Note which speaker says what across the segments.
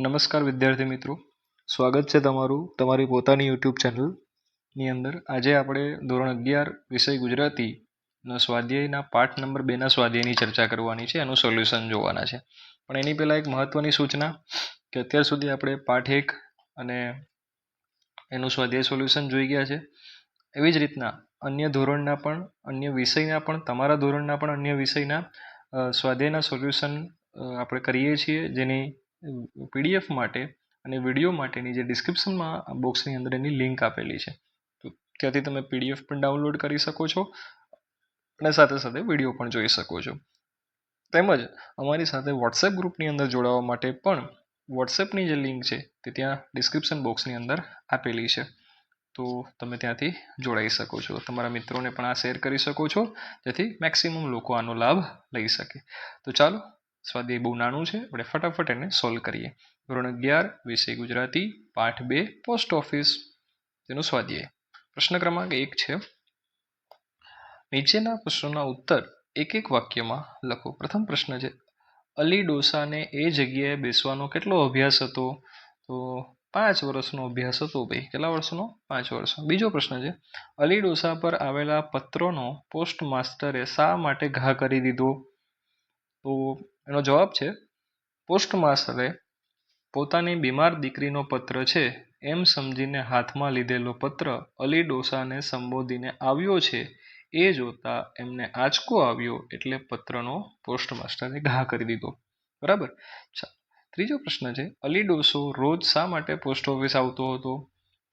Speaker 1: નમસ્કાર વિદ્યાર્થી મિત્રો, સ્વાગત છે તમારું તમારી પોતાની યુટ્યુબ ચેનલની અંદર. આજે આપણે ધોરણ 11 વિષય ગુજરાતીના સ્વાધ્યાયના પાઠ નંબર 2ના સ્વાધ્યાયની ચર્ચા કરવાની છે, એનું સોલ્યુશન જોવાના છે. પણ એની પહેલાં એક મહત્ત્વની સૂચના કે અત્યાર સુધી આપણે પાઠ 1 અને એનું સ્વાધ્યાય સોલ્યુશન જોઈ ગયા છે. એવી જ રીતના અન્ય ધોરણના પણ, અન્ય વિષયના પણ, તમારા ધોરણના પણ અન્ય વિષયના સ્વાધ્યાયના સોલ્યુશન આપણે કરીએ છીએ, જેની પીડીએફ માટે અને વિડીયો માટેની જે ડિસ્ક્રિપ્શનમાં બોક્સની અંદર એની લિંક આપેલી છે, તો ત્યાંથી તમે પીડીએફ પણ ડાઉનલોડ કરી શકો છો અને સાથે સાથે વિડીયો પણ જોઈ શકો છો. તેમજ અમારી સાથે વોટ્સએપ ગ્રુપની અંદર જોડાવા માટે પણ વોટ્સએપની જે લિંક છે તે ત્યાં ડિસ્ક્રિપ્શન બોક્સની અંદર આપેલી છે, તો તમે ત્યાંથી જોડાઈ શકો છો. તમારા મિત્રોને પણ આ શેર કરી શકો છો, જેથી મેક્સિમમ લોકો આનો લાભ લઈ શકે. તો ચાલો, સ્વાધ્યાય બહુ નાનું છે, આપણે ફટાફટ એને સોલ્વ કરીએ. ધોરણ 11 વિષય ગુજરાતી પાઠ 2 પોસ્ટ ઓફિસ, તેનો સ્વાધ્યાય. પ્રશ્ન ક્રમાંક 1 છે, નીચેના પ્રશ્નોના ઉત્તર એક એક વાક્યમાં લખો. પ્રથમ પ્રશ્ન છે, અલી ડોસાને એ જગ્યાએ બેસવાનો કેટલો અભ્યાસ હતો? તો 5 વર્ષનો અભ્યાસ હતો ભાઈ. કેટલા વર્ષનો? 5 વર્ષનો. બીજો પ્રશ્ન છે, અલી ડોસા પર આવેલા પત્રનો પોસ્ટ માસ્ટરે શા માટે ઘા કરી દીધો? તો એનો જવાબ છે, પોસ્ટ માસ્ટરે પોતાની બીમાર દીકરીનો પત્ર છે એમ સમજીને હાથમાં લીધેલો પત્ર અલી ડોસાને સંબોધીને આવ્યો છે એ જોતા એમને આંચકો આવ્યો, એટલે પત્રનો પોસ્ટ માસ્ટરે ઘા કરી દીધો. બરાબર. ત્રીજો પ્રશ્ન છે, અલી ડોસો રોજ શા માટે પોસ્ટ ઓફિસ આવતો હતો?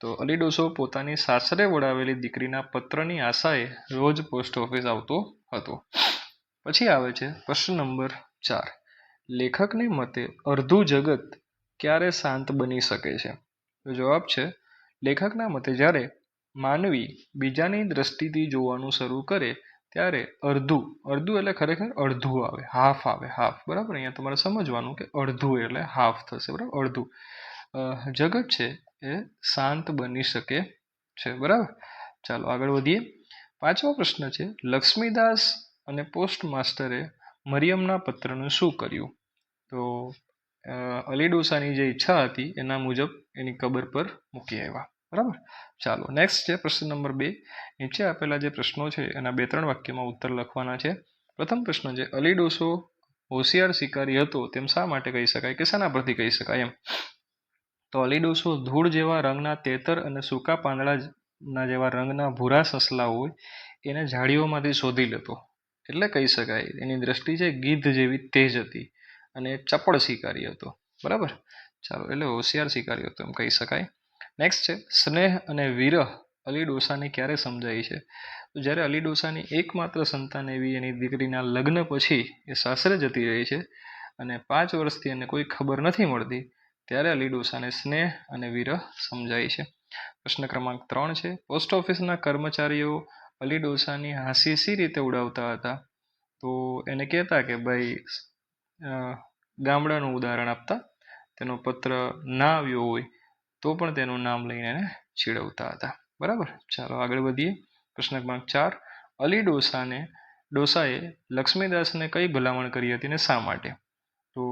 Speaker 1: તો અલી ડોસો પોતાની સાસરે વળાવેલી દીકરીના પત્રની આશાએ રોજ પોસ્ટ ઓફિસ આવતો હતો. પછી આવે છે પ્રશ્ન નંબર 4, લેખકને મતે અર્ધું જગત ક્યારે શાંત બની શકે છે? તો જવાબ છે, લેખકના મતે જ્યારે માનવી બીજાની દ્રષ્ટિથી જોવાનું શરૂ કરે ત્યારે અર્ધું એટલે ખરેખર અડધું આવે, હાફ આવે, હાફ. બરાબર. અહીંયા તમારે સમજવાનું કે અડધું એટલે હાફ થશે. બરાબર, અડધું જગત છે એ શાંત બની શકે છે. બરાબર. ચાલો આગળ વધીએ. 5મો પ્રશ્ન છે, લક્ષ્મીદાસ અને પોસ્ટ માસ્ટરે મરિયમના પત્રનું શું કર્યું? તો અલી ડોસાની જે ઈચ્છા હતી એના મુજબ એની કબર પર મૂકી આવ્યા. બરાબર. ચાલો નેક્સ્ટ છે પ્રશ્ન નંબર 2. નીચે આપેલા જે પ્રશ્નો છે એના 2-3 વાક્યમાં ઉત્તર લખવાના છે. પ્રથમ પ્રશ્ન છે, અલી ડોસો હોશિયાર શિકારી હતો તેમ શા માટે કહી શકાય, કે શાના પરથી કહી શકાય એમ? તો અલી ડોસો ધૂળ જેવા રંગના તેતર અને સૂકા પાંદડાના જેવા રંગના ભૂરા સસલા હોય એને ઝાડીઓમાંથી શોધી લેતો, એટલે કહી શકાય એની દ્રષ્ટિ છે ગીધ જેવી તેજ હતી અને ચપળ શિકારી હતો. બરાબર. ચાલો, એટલે હોશિયાર શિકારી હતો એમ કહી શકાય. નેક્સ્ટ છે, સ્નેહ અને વિરહ અલી ડોસાને ક્યારે સમજાય છે? તો જ્યારે અલી ડોસાની એકમાત્ર સંતાન એવી એની દીકરીના લગ્ન પછી એ સાસરે જતી રહી છે અને 5 વર્ષથી એને કોઈ ખબર નથી મળતી, ત્યારે અલી ડોસાને સ્નેહ અને વિરહ સમજાય છે. પ્રશ્ન ક્રમાંક 3 છે, પોસ્ટ ઓફિસના કર્મચારીઓ અલી ડોસાની હાંસી સી રીતે ઉડાવતા હતા? તો એને કહેતા કે ભાઈ, ગામડાનું ઉદાહરણ આપતા, તેનો પત્ર ના આવ્યો હોય તો પણ તેનું નામ લઈને એને ચીડવતા હતા. બરાબર. ચાલો આગળ વધીએ. પ્રશ્ન ક્રમાંક 4, અલી ડોસાએ લક્ષ્મીદાસને કઈ ભલામણ કરી હતી ને શા માટે? તો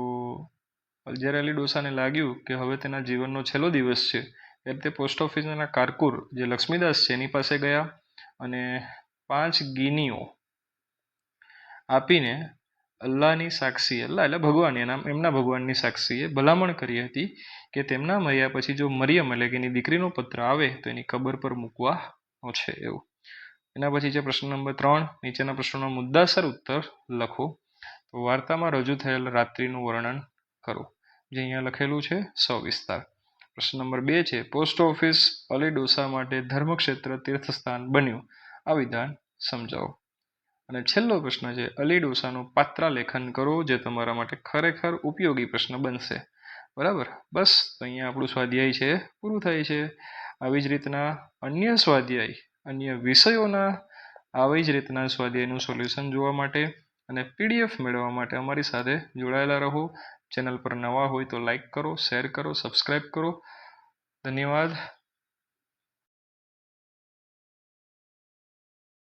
Speaker 1: જ્યારે અલી ડોસાને લાગ્યું કે હવે તેના જીવનનો છેલ્લો દિવસ છે, ત્યારે તે પોસ્ટ ઓફિસના કારકુર જે લક્ષ્મીદાસ છે એની પાસે ગયા અને 5 ગીનીઓ આપીને અલ્લાહની સાક્ષી, અલ્લાહ એટલે ભગવાન, એમના ભગવાનની સાક્ષીએ ભલામણ કરી હતી કે તેમના મર્યા પછી જો મરિયમ એટલે કે એની દીકરીનો પત્ર આવે તો એની કબર પર મૂકવાનો છે એવું. એના પછી છે પ્રશ્ન નંબર 3, નીચેના પ્રશ્નોનો મુદ્દાસર ઉત્તર લખો. તો વાર્તામાં રજૂ થયેલ રાત્રિનું વર્ણન કરો, જે અહીંયા લખેલું છે સવિસ્તાર. પ્રશ્ન નંબર 2 છે, પોસ્ટ ઓફિસ અલી ડોસા માટે ધર્મક્ષેત્ર તીર્થસ્થાન બન્યું, આ વિધાન સમજાવો. અને છેલ્લો પ્રશ્ન છે, અલી ડોસાનું પાત્રાલેખન કરો, જે તમારા માટે ખરેખર ઉપયોગી પ્રશ્ન બનશે. બરાબર. બસ અહીંયા આપણું સ્વાધ્યાય છે પૂરું થાય છે. આવી જ રીતના અન્ય સ્વાધ્યાય, અન્ય વિષયોના આવી જ રીતના સ્વાધ્યાયનું સોલ્યુશન જોવા માટે અને પીડીએફ મેળવવા માટે અમારી સાથે જોડાયેલા રહો. ચેનલ પર નવા હોય તો લાઈક કરો, શેર કરો, સબસ્ક્રાઈબ કરો. ધન્યવાદ.